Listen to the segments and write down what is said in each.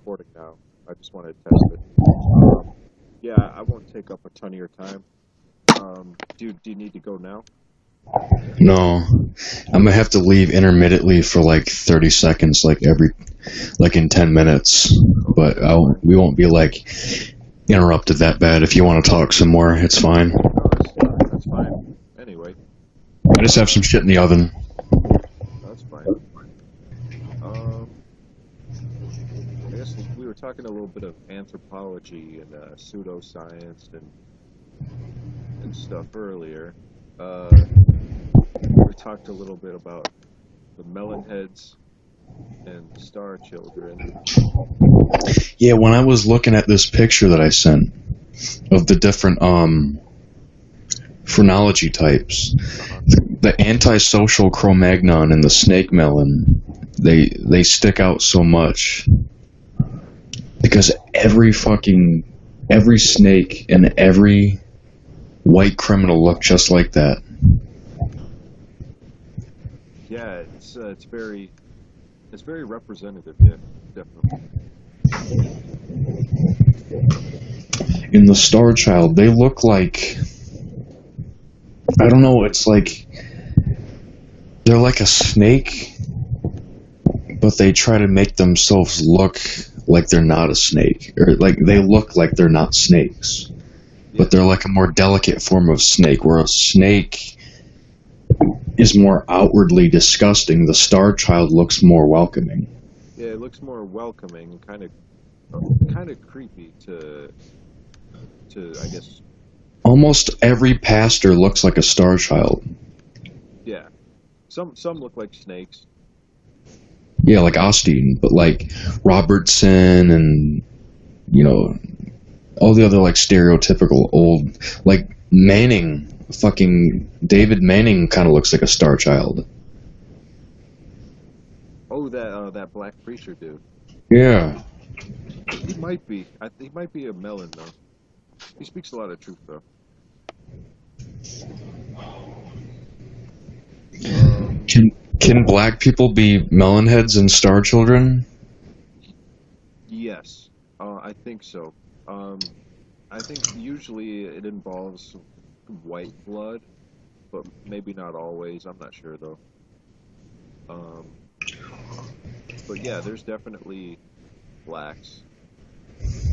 recording now. I just wanted to test it. Yeah, I won't take up a ton of your time. Do you need to go now? No, I'm gonna have to leave intermittently for like 30 seconds, like in 10 minutes. But we won't be like interrupted that bad. If you want to talk some more, it's fine. No, that's fine. Anyway, I just have some shit in the oven. that's fine. I guess we were talking a little bit of anthropology and pseudoscience and stuff earlier. We talked a little bit about the melon heads and star children. Yeah, when I was looking at this picture that I sent of the different phrenology types, the antisocial Cro-Magnon and the snake melon, they stick out so much because every snake and every white criminal look just like that. Yeah, it's very representative. Yeah, definitely. In the Star Child, they look like, I don't know, it's like they're like a snake, but they try to make themselves look like they're not a snake, or like they look like they're not snakes, but they're like a more delicate form of snake, where a snake is more outwardly disgusting. The Star Child looks more welcoming. Yeah, it looks more welcoming, kind of creepy to I guess. Almost every pastor looks like a Star Child. Yeah, some look like snakes. Yeah, like Osteen, but like Robertson and, you know, all the other like stereotypical old, like Manning, fucking David Manning kind of looks like a Star Child. Oh, that black preacher dude. Yeah. He might be. He might be a melon though. He speaks a lot of truth though. Can black people be melonheads and star children? Yes, I think so. I think usually it involves white blood, but maybe not always. I'm not sure though. But yeah, there's definitely blacks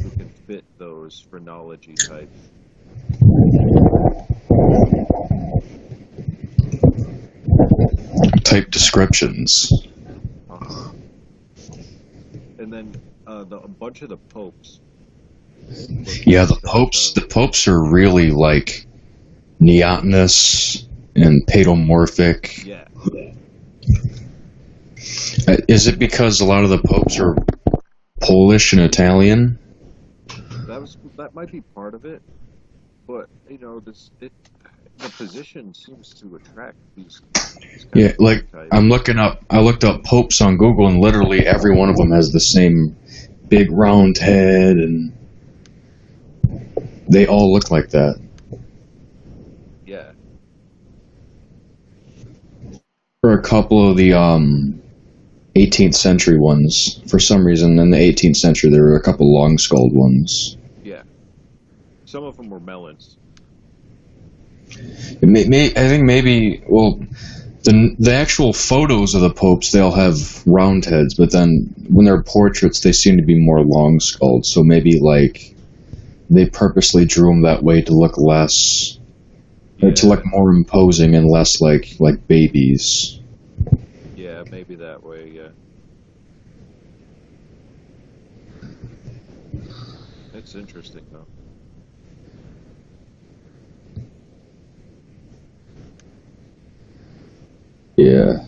who can fit those phrenology types. Type descriptions. And then a bunch of the popes. Yeah, the popes are really like neotenous and paedomorphic. Yeah. Is it because a lot of the popes are Polish and Italian? That might be part of it, but you know, the position seems to attract these yeah, like types. I looked up popes on Google, and literally every one of them has the same big round head, and they all look like that. Yeah. For a couple of the 18th century ones, for some reason in the 18th century there were a couple long-skulled ones. Yeah. Some of them were melons. I think maybe, well, the actual photos of the popes, they'll have round heads, but then when they're portraits, they seem to be more long-skulled. So maybe like they purposely drew them that way to look less, to look more imposing and less like babies. Yeah, maybe that way. Yeah. It's interesting though. Yeah.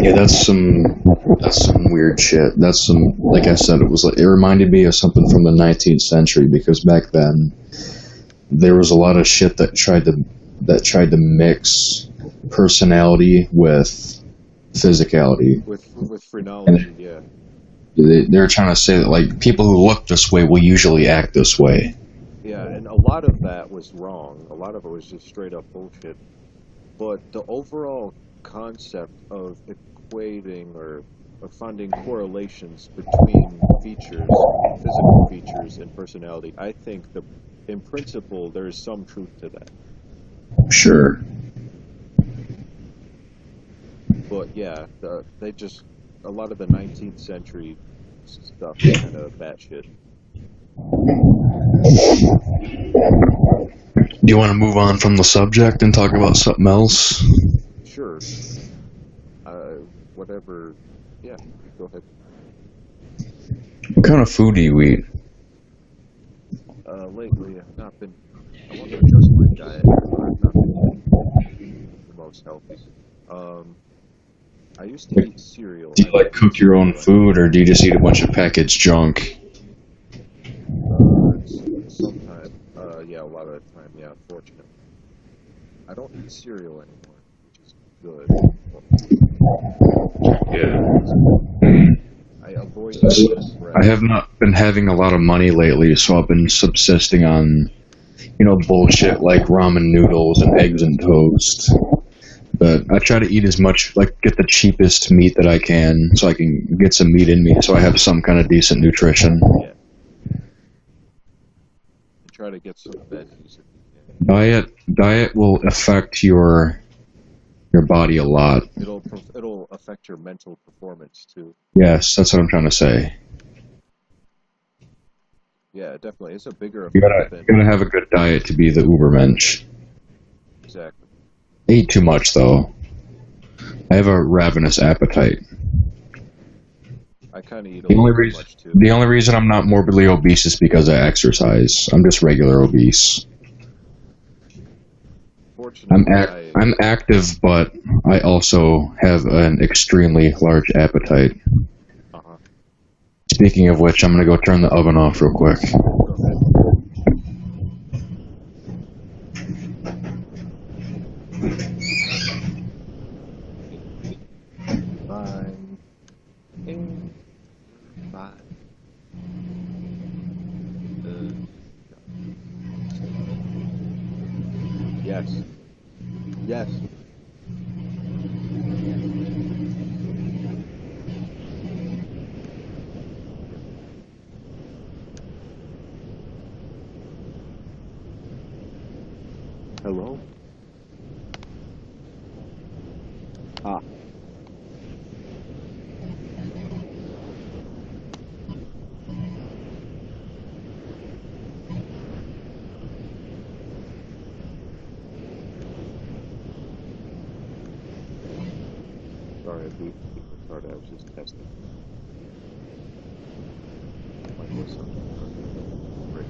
Yeah, that's some weird shit. That's some, like I said, it reminded me of something from the 19th century, because back then there was a lot of shit that tried to mix personality with physicality. With phrenology, yeah. They're trying to say that like people who look this way will usually act this way. Yeah, and a lot of that was wrong. A lot of it was just straight up bullshit. But the overall concept of equating or finding correlations between features, physical features, and personality, I think in principle, there is some truth to that. Sure. But yeah, a lot of the 19th century stuff is kind of batshit. Do you want to move on from the subject and talk about something else? Sure. Whatever. Yeah, go ahead. What kind of food do you eat? Lately, I've not been. I want to adjust my diet, but I've not been the most healthy. Um, I used to eat cereal. Do you like cook your own food, or do you just eat a bunch of packaged junk? Sometimes, yeah, a lot of the time, yeah, unfortunately. I don't eat cereal anymore, which is good. Yeah. I avoid bread. I have not been having a lot of money lately, so I've been subsisting on, bullshit like ramen noodles and eggs and toast. But I try to eat as much, get the cheapest meat that I can, so I can get some meat in me, so I have some kind of decent nutrition. Yeah. And try to get some veggies if you can. Diet will affect your body a lot. It'll affect your mental performance too. Yes, that's what I'm trying to say. Yeah, definitely. It's a bigger You effect. gotta have a good diet to be the Ubermensch. Exactly. I eat too much though. I have a ravenous appetite. I kind of eat a little too much too. The only reason I'm not morbidly obese is because I exercise. I'm just regular obese. I'm active, but I also have an extremely large appetite. Uh-huh. Speaking of which, I'm gonna go turn the oven off real quick. Go ahead. Fine. And fine. Yes. Yes. Hello? Ah. Sorry, I beat people started. I was just testing. Like, what's up? Great.